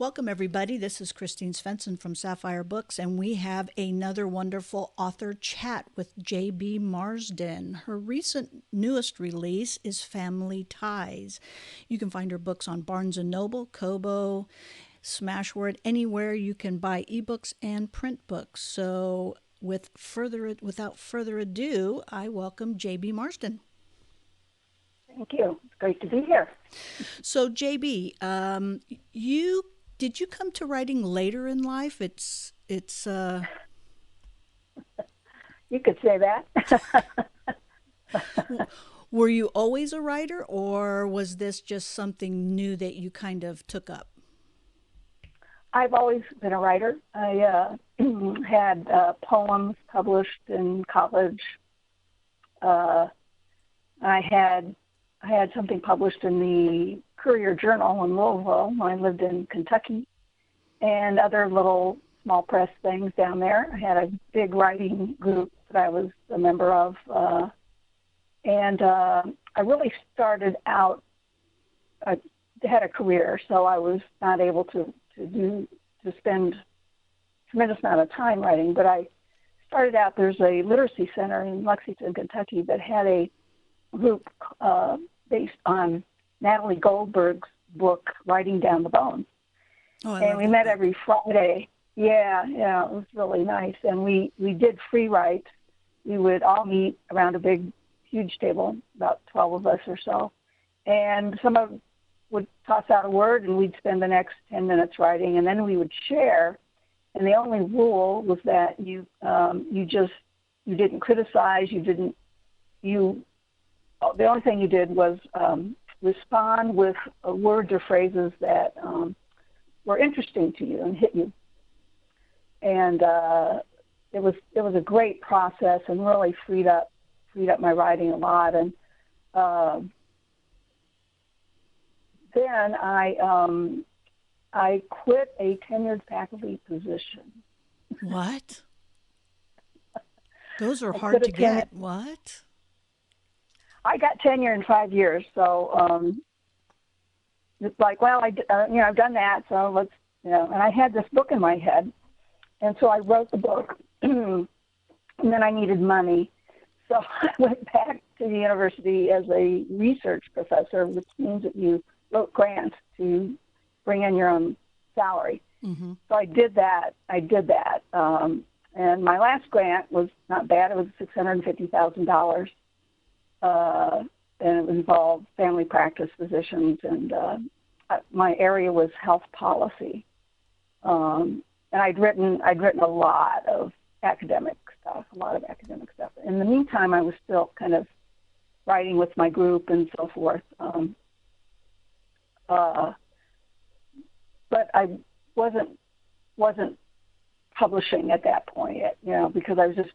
Welcome, everybody. This is Christine Svensson from Sapphire Books, and we have another wonderful author chat with J.B. Marsden. Her recent newest release is Family Ties. You can find her books on Barnes & Noble, Kobo, Smashword, anywhere you can buy ebooks and print books. So without further ado, I welcome J.B. Marsden. Thank you. It's great to be here. So, JB, did you come to writing later in life? You could say that. Were you always a writer, or was this just something new that you kind of took up? I've always been a writer. I had poems published in college. I had something published in the Courier Journal in Louisville when I lived in Kentucky, and other little small press things down there. I had a big writing group that I was a member of, and I really started out. I had a career, so I was not able to spend a tremendous amount of time writing. But I started out. There's a literacy center in Lexington, Kentucky, that had a group based on Natalie Goldberg's book, Writing Down the Bones. Oh, I and love we that met book. every Friday. Yeah, it was really nice. And we did free write. We would all meet around a big, huge table, about 12 of us or so. And someone would toss out a word, and we'd spend the next 10 minutes writing, and then we would share. And the only rule was that you didn't criticize, the only thing you did was respond with words or phrases that were interesting to you and hit you. And it was a great process, and really freed up my writing a lot. And then I quit a tenured faculty position. What? Those are I hard quit to a tenure. get. What? I got tenure in 5 years, so it's like, well, I've done that, so let's, and I had this book in my head, and so I wrote the book, and then I needed money, so I went back to the university as a research professor, which means that you wrote grants to bring in your own salary. Mm-hmm. So I did that, and my last grant was not bad. It was $650,000. And it involved family practice physicians, and my area was health policy. And I'd written a lot of academic stuff. In the meantime, I was still kind of writing with my group and so forth. But I wasn't publishing at that point yet, because I was just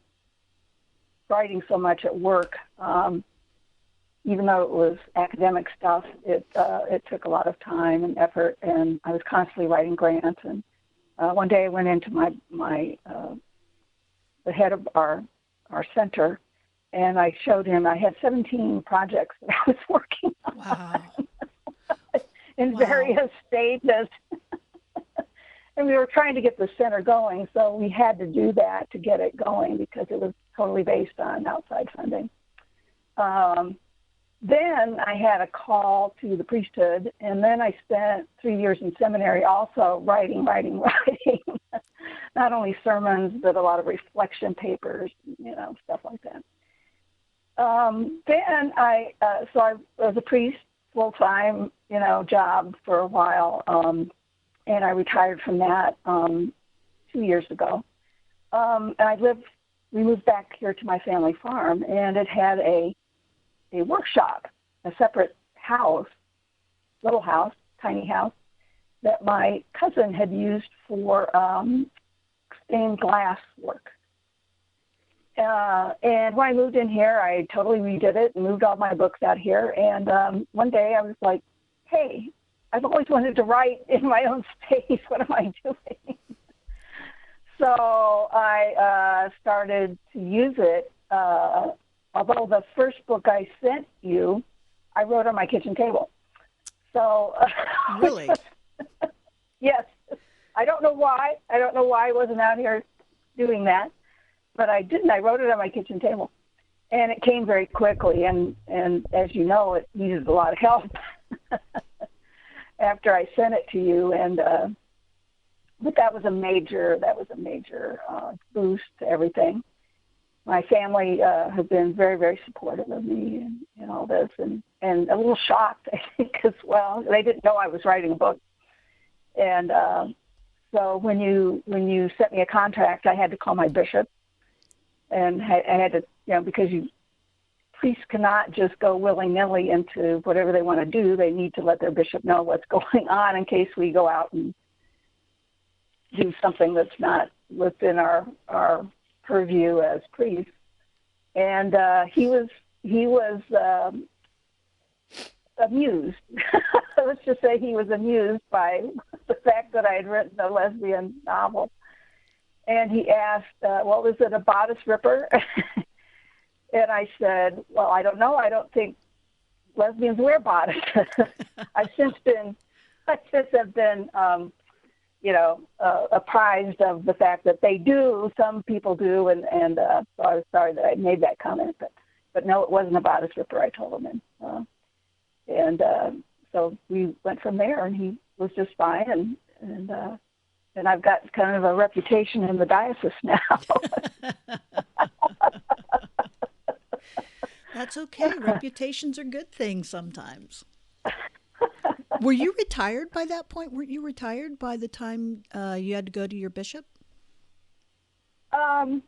writing so much at work. Even though it was academic stuff, it took a lot of time and effort, and I was constantly writing grants. And one day I went into the head of our center, and I showed him I had 17 projects that I was working on. Wow. In various stages. And we were trying to get the center going, so we had to do that to get it going, because it was totally based on outside funding. Then I had a call to the priesthood, and then I spent 3 years in seminary also writing. Not only sermons, but a lot of reflection papers, stuff like that. Then I was a priest, full-time, job for a while, and I retired from that 2 years ago. And we moved back here to my family farm, and it had a workshop, a separate house, little house, tiny house, that my cousin had used for stained glass work. And when I moved in here, I totally redid it and moved all my books out here. And one day I was like, hey, I've always wanted to write in my own space. What am I doing? So I started to use it. Although the first book I sent you, I wrote on my kitchen table. So Really? Yes, I don't know why. I don't know why I wasn't out here doing that, but I didn't. I wrote it on my kitchen table, and it came very quickly. And as you know, it needed a lot of help after I sent it to you. And but that was a major boost to everything. My family has been very, very supportive of me in all this, and a little shocked, I think, as well. They didn't know I was writing a book, and so when you sent me a contract, I had to call my bishop, and I had to, because priests cannot just go willy-nilly into whatever they want to do. They need to let their bishop know what's going on in case we go out and do something that's not within our purview as priests. And he was amused. Let's just say he was amused by the fact that I had written a lesbian novel. And he asked, well, is it a bodice ripper? And I said, well, I don't know. I don't think lesbians wear bodices. I've since have been apprised of the fact that they do. Some people do, and so I was sorry that I made that comment. But no, it wasn't a bodice ripper, I told him. And so we went from there, and he was just fine. And I've got kind of a reputation in the diocese now. That's okay. Reputations are good things sometimes. Were you retired by that point? Weren't you retired by the time you had to go to your bishop? A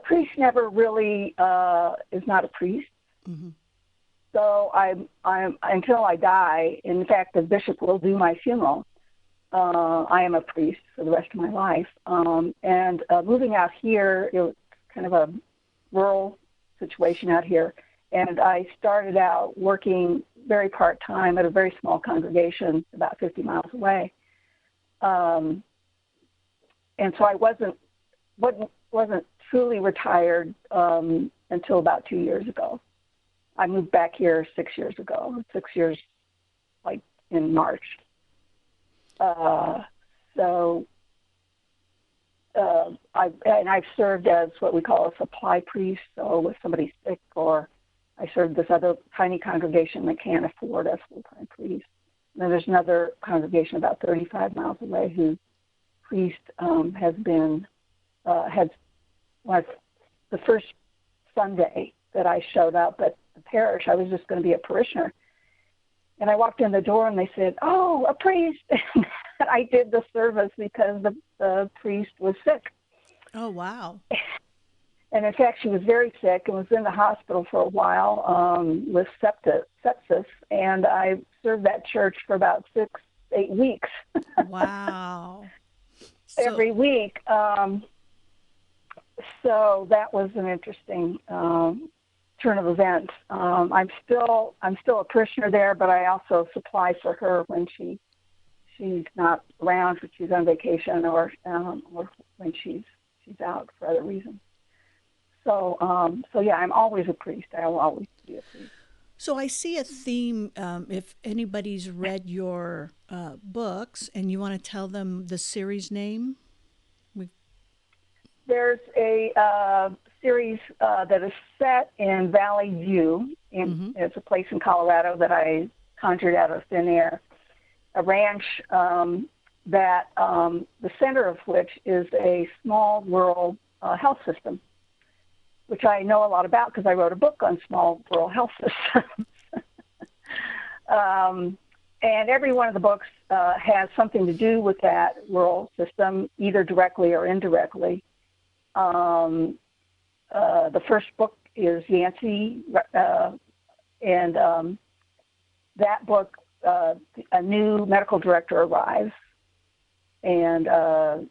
priest never really is not a priest. Mm-hmm. So I'm until I die. In fact, the bishop will do my funeral. I am a priest for the rest of my life. And moving out here, it was kind of a rural situation out here. And I started out working very part-time at a very small congregation about 50 miles away. And so I wasn't truly retired until about 2 years ago. I moved back here 6 years ago, 6 years, like in March. I've served as what we call a supply priest. So if somebody's sick, or I served this other tiny congregation that can't afford a full-time priest. And then there's another congregation about 35 miles away whose priest has been the first Sunday that I showed up at the parish, I was just going to be a parishioner. And I walked in the door and they said, "Oh, a priest." And I did the service because the priest was sick. Oh, wow. And in fact, she was very sick and was in the hospital for a while with sepsis. And I served that church for about 6-8 weeks. Wow. Every week. So that was an interesting turn of events. I'm still a parishioner there, but I also supply for her when she's not around, when she's on vacation, or when she's out for other reasons. So yeah, I'm always a priest. I will always be a priest. So I see a theme. If anybody's read your books and you want to tell them the series name. There's a series that is set in Valley View. It's a place in Colorado that I conjured out of thin air. A ranch that the center of which is a small rural health system, which I know a lot about because I wrote a book on small rural health systems. And every one of the books has something to do with that rural system, either directly or indirectly. The first book is Yancey, and that book, a new medical director arrives, and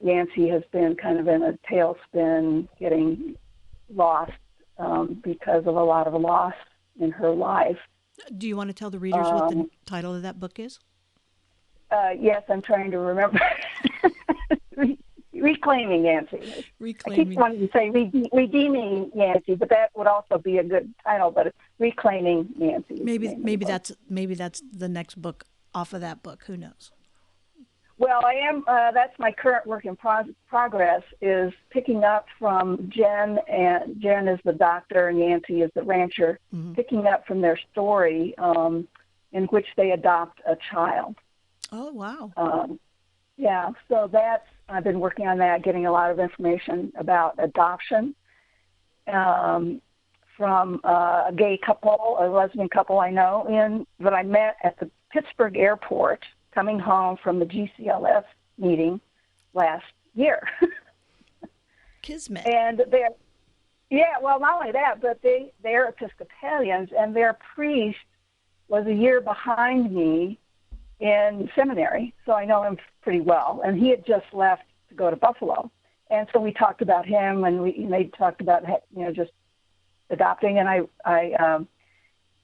Yancey has been kind of in a tailspin, getting lost because of a lot of loss in her life. Do you want to tell the readers what the title of that book is? Yes, I'm trying to remember. Reclaiming Yancey. Reclaiming. I keep wanting to say redeeming Yancey, but that would also be a good title. But it's Reclaiming Yancey. Maybe that's the next book off of that book. Who knows? Well, I am. That's my current work in progress. Is picking up from Jen, and Jen is the doctor, and Yancey is the rancher. Mm-hmm. Picking up from their story, in which they adopt a child. Oh, wow. Yeah. So that's I've been working on that, getting a lot of information about adoption from a gay couple, a lesbian couple I know, that I met at the Pittsburgh airport, coming home from the GCLS meeting last year. Kismet. And well, not only that, but they're Episcopalians, and their priest was a year behind me in seminary, so I know him pretty well. And he had just left to go to Buffalo, and so we talked about him, and they talked about just adopting. And I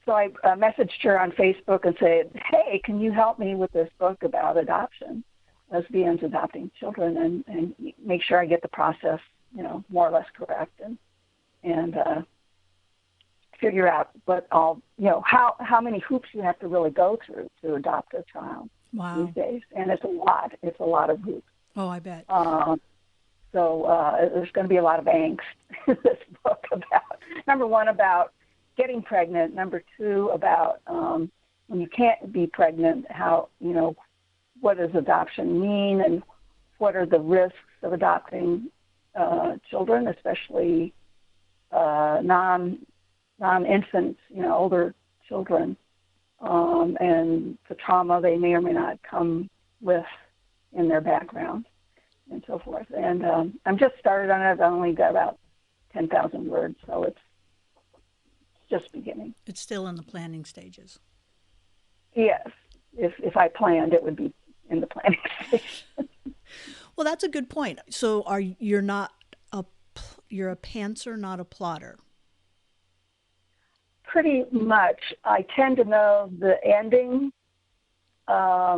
messaged her on Facebook and said, "Hey, can you help me with this book about adoption, lesbians adopting children, and make sure I get the process, more or less correct, and figure out what all, how many hoops you have to really go through to adopt a child these days." And it's a lot. It's a lot of hoops. Oh, I bet. So there's going to be a lot of angst in this book about, number one, about getting pregnant. Number two, about when you can't be pregnant, how, what does adoption mean, and what are the risks of adopting children, especially non-infants, older children, and the trauma they may or may not come with in their background, and so forth. And I'm just started on it. I've only got about 10,000 words, so it's just beginning. It's still in the planning stages. Yes. If I planned, it would be in the planning stage. Well, that's a good point. So you're a pantser, not a plotter? Pretty much. I tend to know the ending. I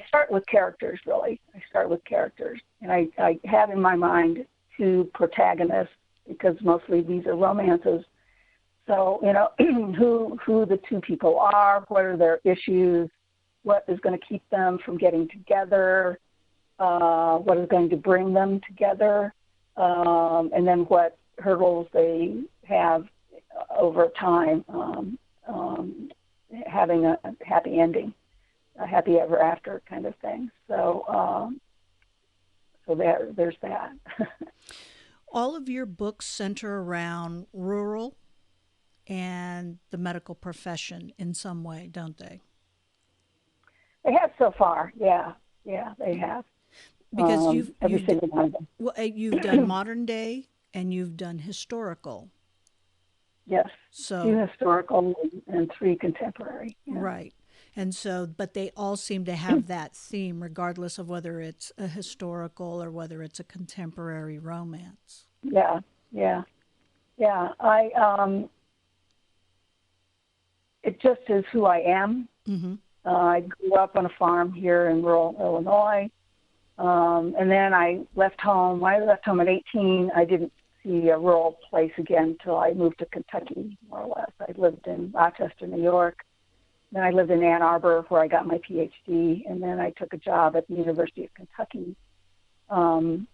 start with characters, really. I start with characters. And I have in my mind two protagonists, because mostly these are romances. So, who the two people are, what are their issues, what is going to keep them from getting together, what is going to bring them together, and then what hurdles they have over time, having a happy ending, a happy ever after kind of thing. So, there's that. All of your books center around rural and the medical profession in some way, don't they? They have so far, yeah, they have. Because every single one of them. Well, you've done modern day and you've done historical. Yes, so 2 historical and 3 contemporary. Yeah. Right. And so, but they all seem to have that theme, regardless of whether it's a historical or whether it's a contemporary romance. Yeah. It just is who I am. Mm-hmm. I grew up on a farm here in rural Illinois, and then I left home. When I left home at 18, I didn't see a rural place again until I moved to Kentucky, more or less. I lived in Rochester, New York. Then I lived in Ann Arbor, where I got my PhD, and then I took a job at the University of Kentucky. And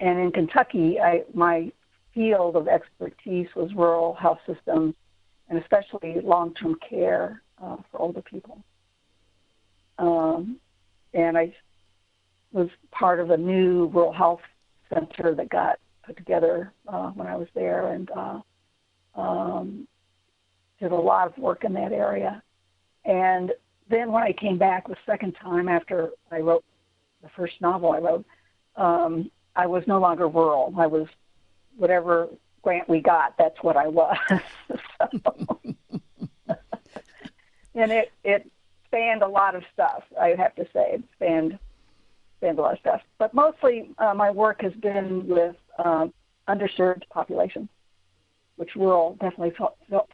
in Kentucky, my field of expertise was rural health systems, and especially long-term care for older people. And I was part of a new rural health center that got put together when I was there, and did a lot of work in that area. And then when I came back the second time after I wrote the first novel I wrote, I was no longer rural. I was whatever grant we got, that's what I was. And it spanned a lot of stuff, I have to say. It spanned a lot of stuff. But mostly my work has been with underserved populations, which rural definitely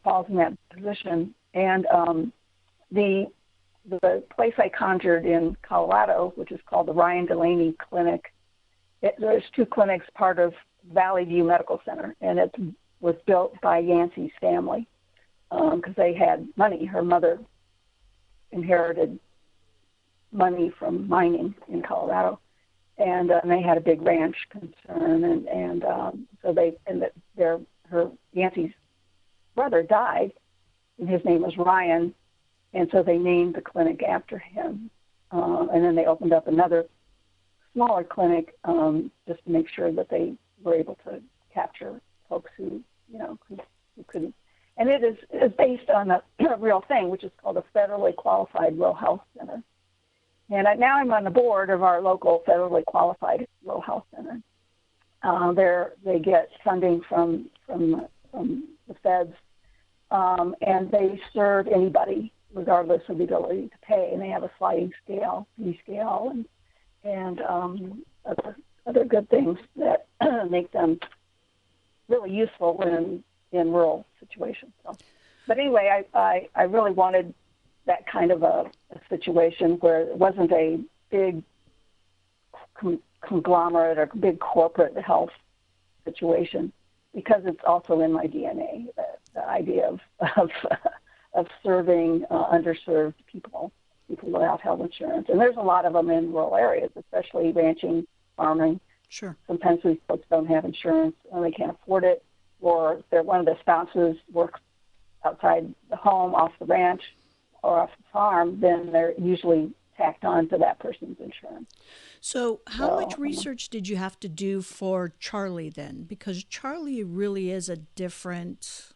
falls in that position. And the place I conjured in Colorado, which is called the Ryan Delaney Clinic, there's 2 clinics, part of Valley View Medical Center, and it was built by Yancey's family because they had money. Her mother inherited money from mining in Colorado, and they had a big ranch concern, and so her Yancy's brother died, and his name was Ryan, and so they named the clinic after him, and then they opened up another smaller clinic just to make sure that they were able to capture folks who couldn't. And it is based on a real thing, which is called a federally qualified rural health center. And now I'm on the board of our local federally qualified rural health center. They get funding from the feds, and they serve anybody regardless of the ability to pay. And they have a sliding scale, fee scale, and other good things that make them really useful in rural situations. So, but anyway, I really wanted that kind of a situation where it wasn't a big conglomerate or big corporate health situation, because it's also in my DNA, the idea of serving underserved people without health insurance. And there's a lot of them in rural areas, especially ranching, farming. Sure. Sometimes these folks don't have insurance and they can't afford it, or one of the spouses works outside the home, off the ranch, or off the farm, then they're usually tacked on to that person's insurance. So how much research did you have to do for Charlie then? Because Charlie really is a different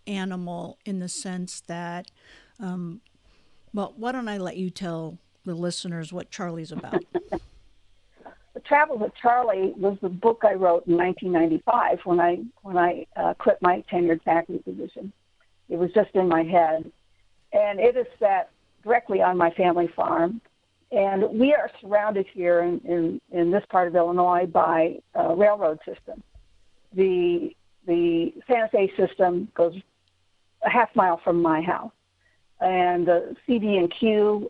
animal in the sense that, well, why don't I let you tell the listeners what Charlie's about? The Travel with Charlie was the book I wrote in 1995 when I quit my tenured faculty position. It was just in my head. And it is set directly on my family farm. And we are surrounded here in this part of Illinois by a railroad system. The Santa Fe system goes a half mile from my house. And the CD&Q,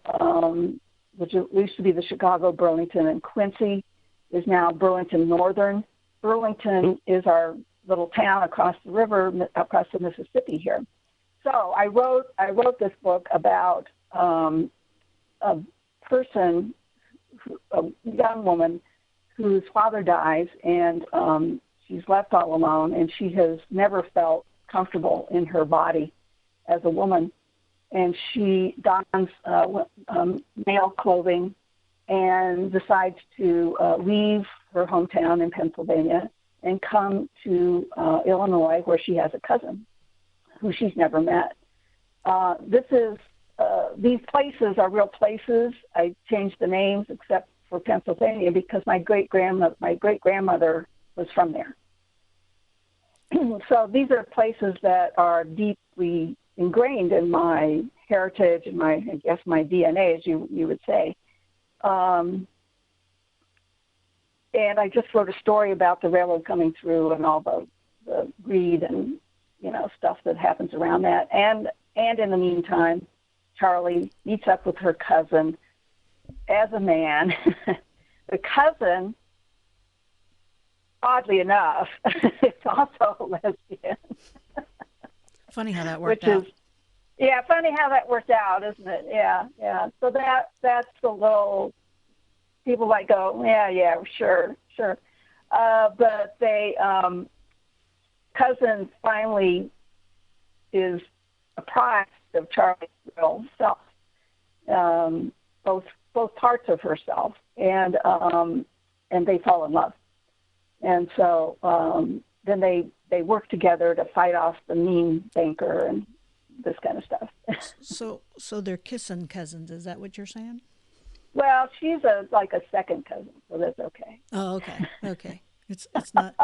which used to be the Chicago, Burlington, and Quincy, is now Burlington Northern. Burlington is our little town across the river, across the Mississippi here. So I wrote this book about a person, a young woman, whose father dies, and she's left all alone, and she has never felt comfortable in her body as a woman. And she dons male clothing and decides to leave her hometown in Pennsylvania and come to Illinois, where she has a cousin who she's never met. These places are real places. I changed the names except for Pennsylvania because my great grandmother was from there. So these are places that are deeply ingrained in my heritage and my DNA, as you would say. And I just wrote a story about the railroad coming through and all the greed and stuff that happens around that. And in the meantime, Charlie meets up with her cousin as a man. The cousin, oddly enough, is also a lesbian. Funny how that worked out. Funny how that worked out, isn't it? Yeah. So that's the little, people might go, yeah, sure. But they, cousin finally is apprised of Charlie's real self, both parts of herself, and they fall in love. And so then they work together to fight off the mean banker and this kind of stuff. So they're kissing cousins. Is that what you're saying? Well, she's like a second cousin, so that's okay. Oh, okay. It's not.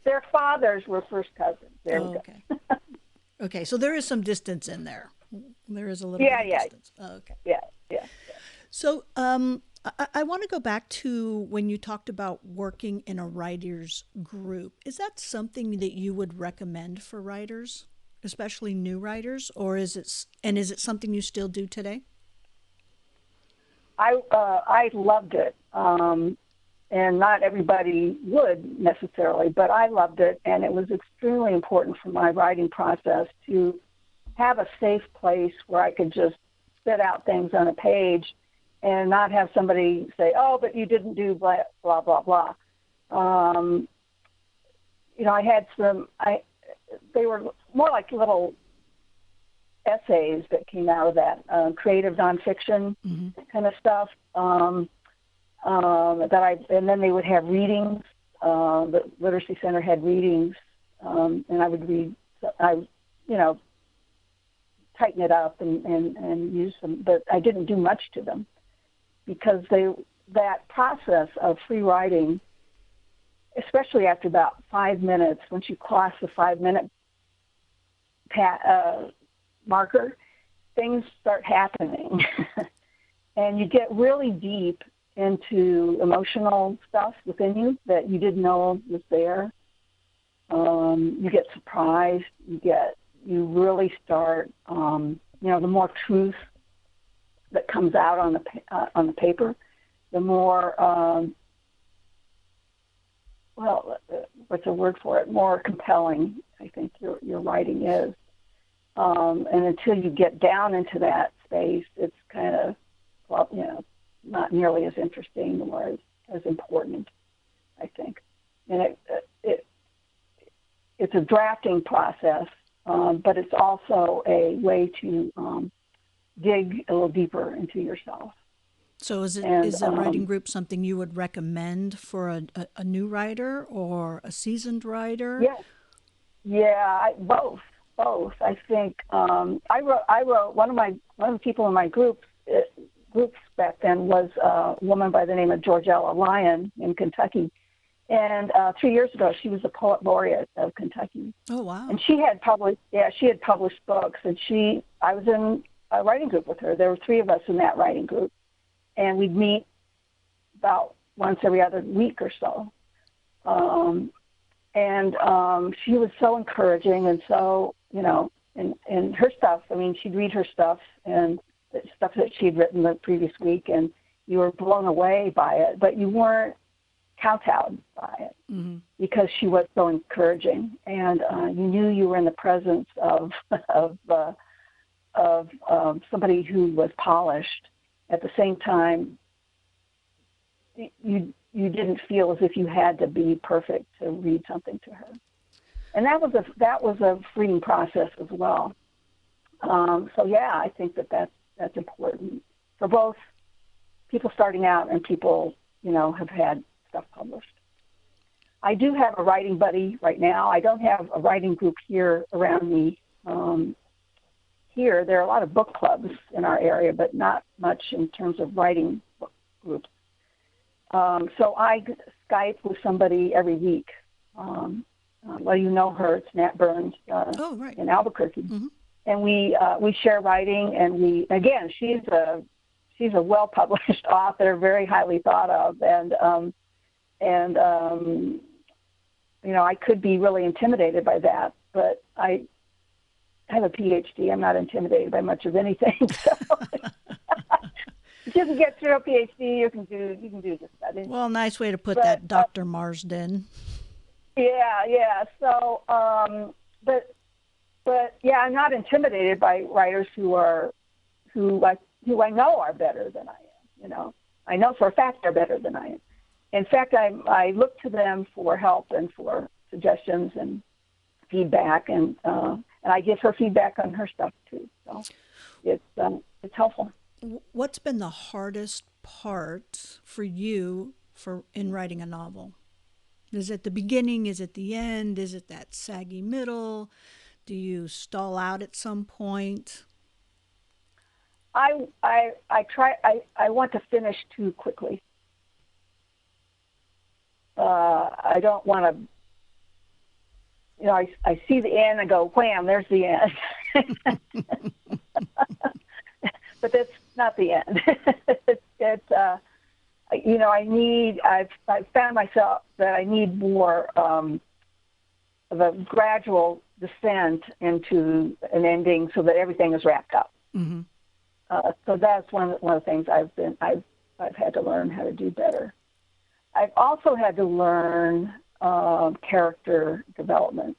Their fathers were first cousins. There we go. Okay. Okay, so there is some distance in there. There is a little bit of distance. Oh, okay. Yeah. So I want to go back to when you talked about working in a writer's group. Is that something that you would recommend for writers, especially new writers, or is it something you still do today? I loved it, and not everybody would necessarily, but I loved it, and it was extremely important for my writing process to have a safe place where I could just spit out things on a page and not have somebody say, oh, but you didn't do blah, blah, blah, blah. I had they were more like little essays that came out of that, creative nonfiction kind of stuff. And then they would have readings. The Literacy Center had readings, and I would read. Tighten it up and use them, but I didn't do much to them because that process of free writing, especially after about 5 minutes, once you cross the 5-minute marker, things start happening. And you get really deep into emotional stuff within you that you didn't know was there. You get surprised. You really start, the more truth that comes out on the paper, the more, what's the word for it? More compelling, I think your writing is. And until you get down into that space, it's kind of, not nearly as interesting or as important, I think. And it's a drafting process, but it's also a way to dig a little deeper into yourself. So is a writing group something you would recommend for a new writer or a seasoned writer? Yeah, both. I think I wrote one of the people in my groups back then was a woman by the name of Georgella Lyon in Kentucky. And 3 years ago, she was the poet laureate of Kentucky. Oh, wow. And she had published books. And I was in a writing group with her. There were 3 of us in that writing group. And we'd meet about once every other week or so. She was so encouraging and so, and her stuff, she'd read her stuff and the stuff that she'd written the previous week, and you were blown away by it, but you weren't kowtowed by it because she was so encouraging, and you knew you were in the presence of somebody who was polished. At the same time, you didn't feel as if you had to be perfect to read something to her, and that was a freeing process as well. I think that's important for both people starting out and people have had stuff published. I do have a writing buddy right now. I don't have a writing group here around me. Here, there are a lot of book clubs in our area, but not much in terms of writing book groups. So I Skype with somebody every week. You know her, it's Nat Burns right. in Albuquerque. And we share writing, and she's a well-published author, very highly thought of, and I could be really intimidated by that, but I have a PhD. I'm not intimidated by much of anything. So if you can get through a PhD, you can do the study. Well, nice way to put that, Dr. Marsden. Yeah. So, but I'm not intimidated by writers who I know are better than I am. I know for a fact they're better than I am. In fact, I look to them for help and for suggestions and feedback, and I give her feedback on her stuff too. So it's helpful. What's been the hardest part for you in writing a novel? Is it the beginning? Is it the end? Is it that saggy middle? Do you stall out at some point? I want to finish too quickly. I don't want to, I see the end and go, wham, there's the end. But that's not the end. I've found myself that I need more of a gradual descent into an ending so that everything is wrapped up. So that's one of the things I've had to learn how to do better. I've also had to learn character development.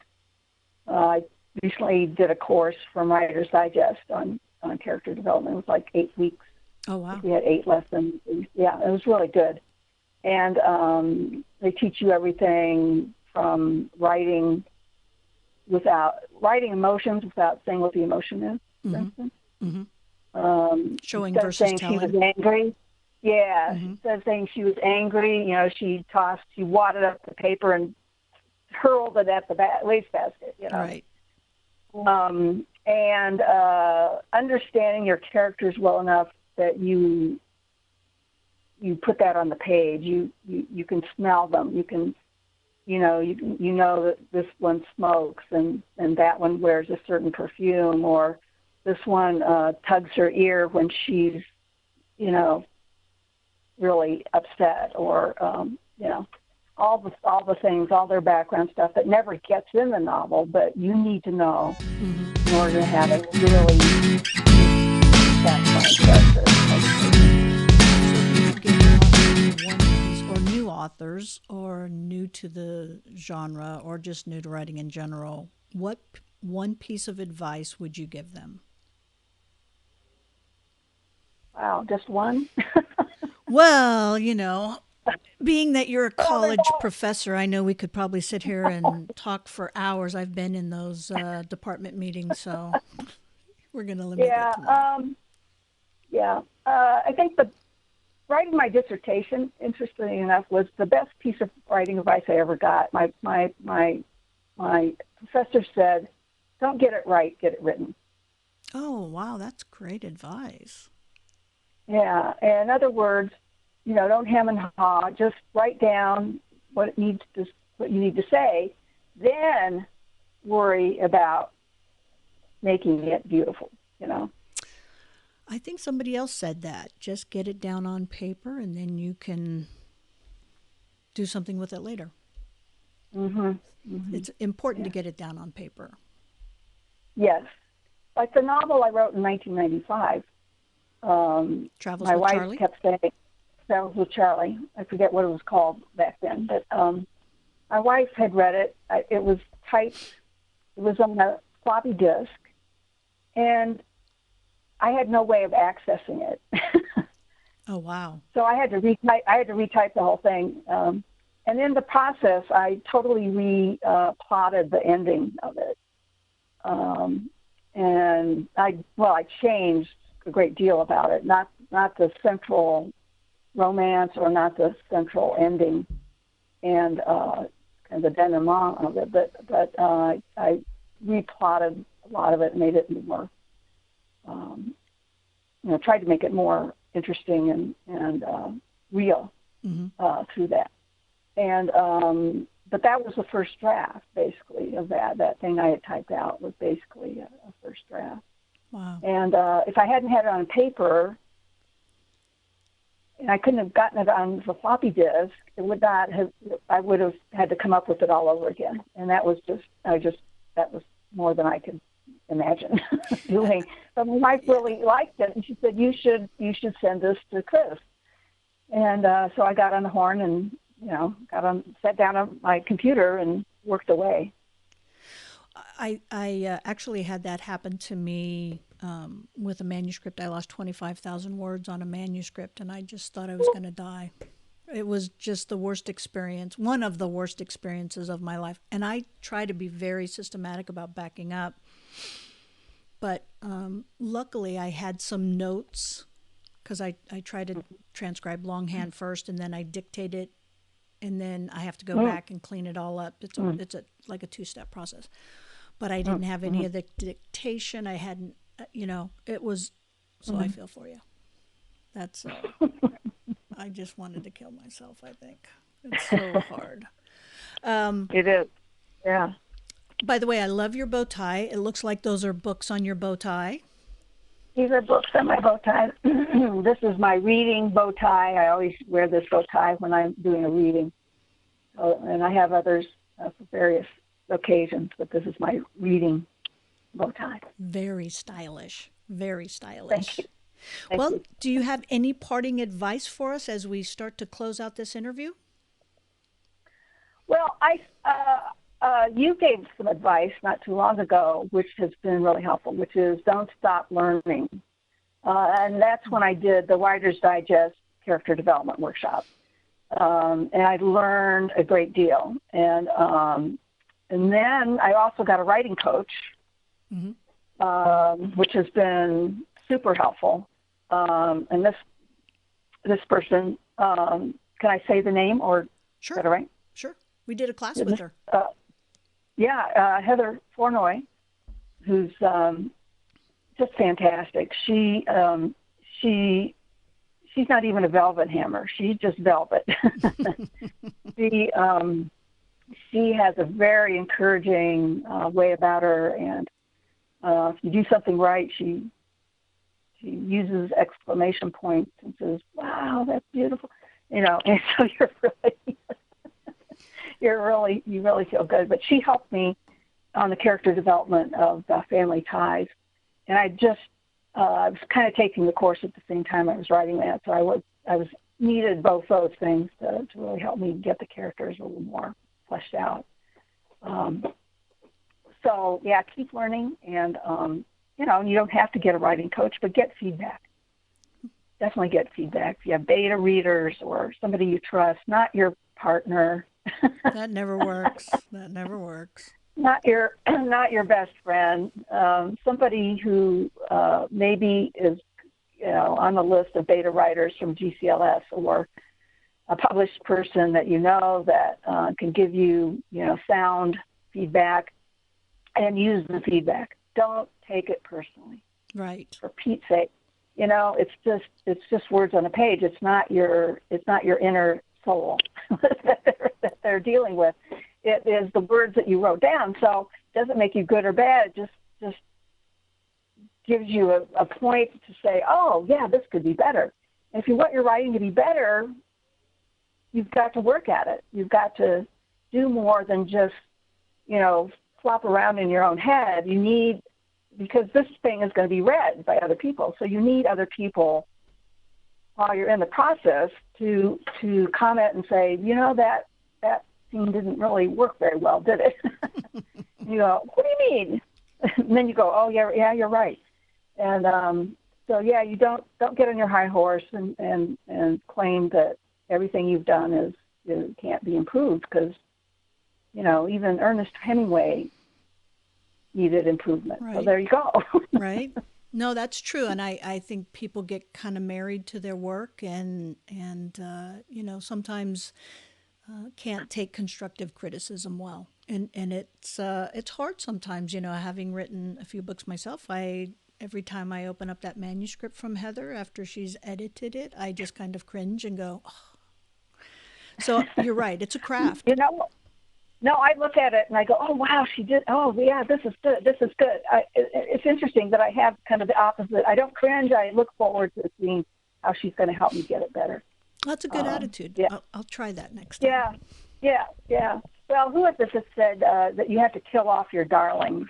I recently did a course from Writer's Digest on on character development. It was like 8 weeks. Oh, wow. We had 8 lessons. Yeah, it was really good. And they teach you everything from writing emotions without saying what the emotion is, for instance. Showing Instead of versus saying telling. she was angry. Yeah, instead of saying she was angry, she wadded up the paper and hurled it at the wastebasket, Right. And understanding your characters well enough that you put that on the page. You can smell them. You can, you know that this one smokes and that one wears a certain perfume, or this one tugs her ear when she's, really upset, or all the things, all their background stuff that never gets in the novel, but you need to know in order to have a really satisfying character. So if you could give one piece, or new authors, or new to the genre, or just new to writing in general, what one piece of advice would you give them? Wow, just one? Well, being that you're a college professor, I know we could probably sit here and talk for hours. I've been in those department meetings, so we're going to limit it to one. I think writing my dissertation, interestingly enough, was the best piece of writing advice I ever got. My professor said, "Don't get it right, get it written." Oh, wow, that's great advice. Yeah, in other words, don't hem and haw. Just write down what you need to say, then worry about making it beautiful. I think somebody else said that. Just get it down on paper, and then you can do something with it later. It's important to get it down on paper. Yes, like the novel I wrote in 1995. Travels my with wife Charlie? kept saying, "Travels with Charlie." I forget what it was called back then, but my wife had read it. It was typed. It was on a floppy disk, and I had no way of accessing it. Oh, wow. So I had to retype the whole thing, and in the process, I totally plotted the ending of it, and I changed a great deal about it. Not the central romance, or not the central ending, and the denouement of it, but I replotted a lot of it, made it more, tried to make it more interesting and real through that. And but that was the first draft, basically, of that thing I had typed out was basically a first draft. Wow. And if I hadn't had it on paper, and I couldn't have gotten it on the floppy disk, it would not have. I would have had to come up with it all over again, and that was that was more than I could imagine doing. But my wife really liked it, and she said, "You should send this to Chris." And so I got on the horn and sat down on my computer and worked away. I actually had that happen to me with a manuscript. I lost 25,000 words on a manuscript, and I just thought I was going to die. It was just the worst experience, one of the worst experiences of my life. And I try to be very systematic about backing up. But luckily, I had some notes, because I try to transcribe longhand first, and then I dictate it, and then I have to go back and clean it all up. It's like a 2-step process. But I didn't have any of the dictation. I hadn't, it was, so I feel for you. That's, I just wanted to kill myself, I think. It's so hard. It is, yeah. By the way, I love your bow tie. It looks like those are books on your bow tie. These are books on my bow tie. This is my reading bow tie. I always wear this bow tie when I'm doing a reading. And I have others for various occasions, but this is my reading bow tie. Very stylish. Very stylish. Thank you. Well, do you have any parting advice for us as we start to close out this interview? Well, You gave some advice not too long ago, which has been really helpful, which is don't stop learning. And that's when I did the Writer's Digest character development workshop. And I learned a great deal. And then I also got a writing coach, which has been super helpful. And this person, can I say the name, or Sure. is that all right? Sure. We did a class with her. Heather Flournoy, who's just fantastic. She's not even a velvet hammer. She's just velvet. She has a very encouraging way about her, and if you do something right, she uses exclamation points and says, "Wow, that's beautiful," and so you really feel good. But she helped me on the character development of Family Ties, and I was kind of taking the course at the same time I was writing that, so I was needed both those things to really help me get the characters a little more fleshed out. So yeah, keep learning, and you don't have to get a writing coach, but get feedback. Definitely get feedback. If you have beta readers or somebody you trust, not your partner. That never works. That never works. Not your best friend. Somebody who maybe is on the list of beta writers from GCLS, or a published person that that can give you sound feedback, and use the feedback. Don't take it personally. Right. For Pete's sake, it's just words on a page. It's not your inner soul that they're dealing with. It is the words that you wrote down. So it doesn't make you good or bad. It just gives you a point to say, oh yeah, this could be better. And if you want your writing to be better, you've got to work at it. You've got to do more than just flop around in your own head. You need, because this thing is going to be read by other people, so you need other people while you're in the process to comment and say, that scene didn't really work very well, did it? You go, what do you mean? And then you go, oh yeah, you're right. And so yeah, you don't get on your high horse and claim that everything you've done can't be improved, because even Ernest Hemingway needed improvement. Right. So there you go. Right. No, that's true. And I think people get kind of married to their work and sometimes can't take constructive criticism well. And it's hard sometimes, having written a few books myself, every time I open up that manuscript from Heather after she's edited it, I just kind of cringe and go, oh. So you're right. It's a craft. No, I look at it and I go, oh, wow, she did. Oh, yeah, this is good. This is good. It's interesting that I have kind of the opposite. I don't cringe. I look forward to seeing how she's going to help me get it better. That's a good attitude. Yeah. I'll try that next time. Yeah. Well, who was it that said that you have to kill off your darlings?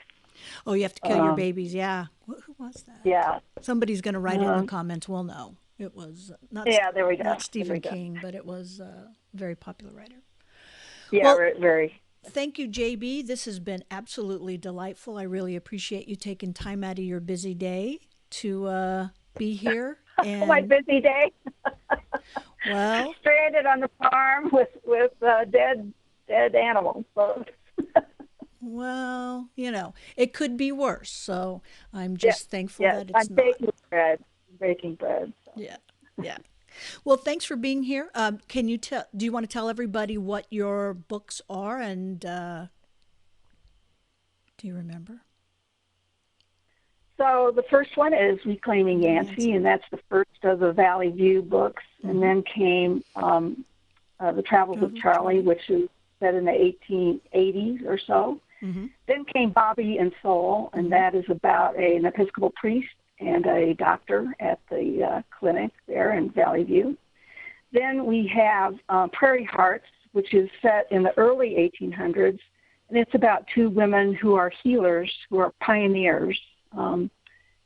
Oh, you have to kill your babies. Yeah. Who was that? Yeah. Somebody's going to write it in the comments. We'll know. It was there we go. Not Stephen King, but it was a very popular writer. Yeah, well, very. Thank you, JB. This has been absolutely delightful. I really appreciate you taking time out of your busy day to be here. And my busy day. Well, stranded on the farm with dead animals. So. Well, it could be worse. So I'm just thankful that it's I'm baking bread. So. Yeah. Well, thanks for being here. Do you want to tell everybody what your books are, and do you remember? So the first one is Reclaiming Yancey, and that's the first of the Valley View books. Mm-hmm. And then came The Travels of Charlie, which is set in the 1880s or so. Mm-hmm. Then came Bobby and Soul, and that is about an Episcopal priest and a doctor at the clinic there in Valley View. Then we have Prairie Hearts, which is set in the early 1800s, and it's about two women who are healers, who are pioneers,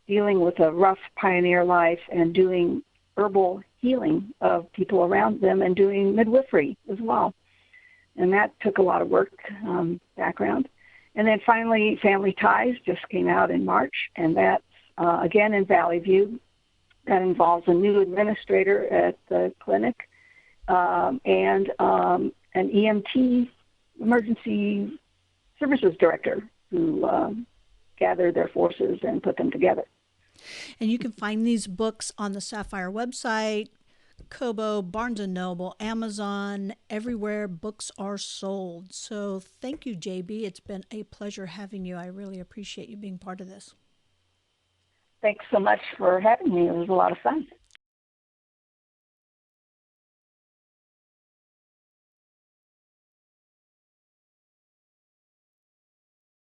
dealing with a rough pioneer life and doing herbal healing of people around them and doing midwifery as well. and that took a lot of work, background. And then finally, Family Ties just came out in March, and that's again in Valley View. That involves a new administrator at the clinic and an EMT, emergency services director, who gathered their forces and put them together. And you can find these books on the Sapphire website, Kobo, Barnes& and Noble, Amazon, everywhere books are sold. So thank you, JB. It's been a pleasure having you. I really appreciate you being part of this. Thanks so much for having me. It was a lot of fun.